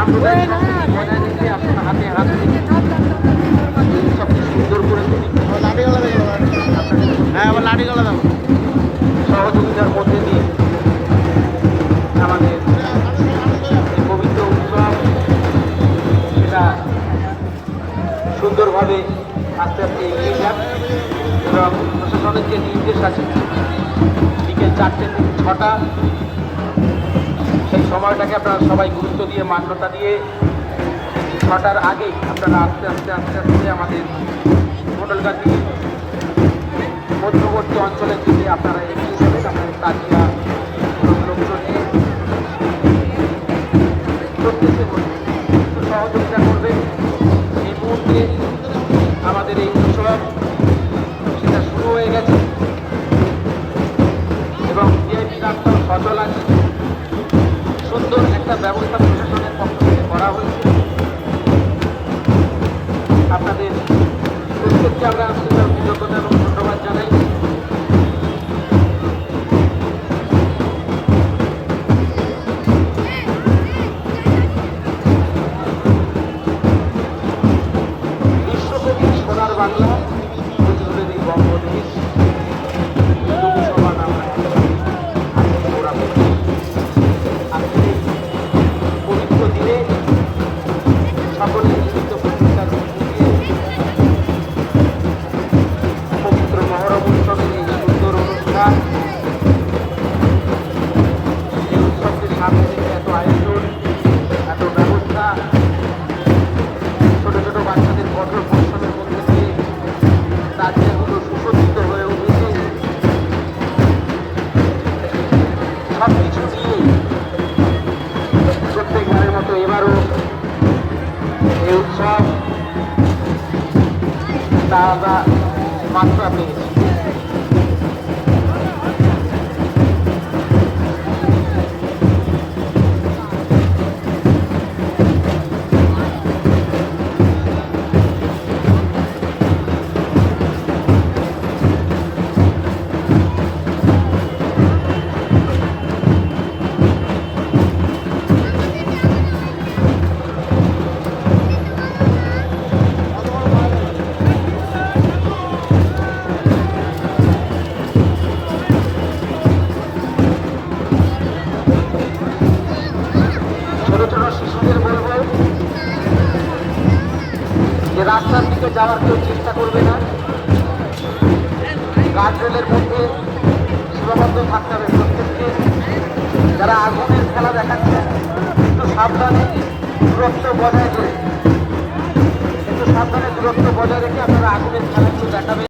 সাম্প্রদায়িক সম্প্রীতি বজায় রেখে আপনার হাতে হাত রেখে সবচেয়ে সুন্দর করে তুলি হ্যাঁ আবার লাঠি গলা দাও। সহযোগিতার মধ্যে দিয়ে আমাদের এই পবিত্র উৎসব সেটা সুন্দরভাবে আস্তে আস্তে এগিয়ে যান এবং প্রশাসনের যে নির্দেশ আছে বিকেল 4টে থেকে 6টা সেই সময়টাকে আপনারা সবাই গুরুত্ব দিয়ে মান্যতা দিয়ে 6টার আগেই আপনারা আস্তে আস্তে আমাদের হোটেলগান্ধী মধ্যবর্তী অঞ্চলের দিকে আপনারা এগিয়ে যাবেন আপনাদের তাজিয়া লক্ষ্য নিয়ে প্রত্যেকে একটু সহযোগিতা করবেন। এই মুহূর্তে আমাদের এই উৎসব সেটা শুরু হয়ে গেছে এবং ভিআইপি রাস্তা সচল আছে। সুন্দর একটা ব্যবস্থা প্রশাসনের পক্ষ থেকে করা হয়েছে। আপনাদের প্রত্যেককে আমরা কৃতজ্ঞতা এবং ধন্যবাদ জানাই। বিশ্বকবি সোনার বাংলা নজরুলের এই বঙ্গদেশ লোকসভা আমরা আজকে গৌরব আজকের এই পবিত্র দিনে সকলের নিমিত্ত পত্রিকার পবিত্র মহরম উৎসবের এই সুন্দর অনুষ্ঠান এই উৎসবকে সামনে রেখে এত আয়োজন এত ব্যবস্থা ছোট ছোট বাচ্চাদের কঠোর পরিশ্রমের মধ্যে দিয়ে রাজ্যগুলো সুসজ্জিত হয়ে উঠেছে। সব কিছু নিয়েই প্রত্যেকবারের মতো এবারও এই উৎসব তারা মাত্রা পেয়েছে। ছোট ছোট শিশুদের বলবো যে রাস্তার দিকে যাওয়ার কেউ চেষ্টা করবে না। গার্ডরেলের মধ্যে সীমাবদ্ধ থাকতে হবে প্রত্যেককে। যারা আগুনের খেলা দেখাচ্ছে একটু সাবধানে দূরত্ব বজায় রেখে আপনারা আগুনের খেলাগুলো দেখাবেন।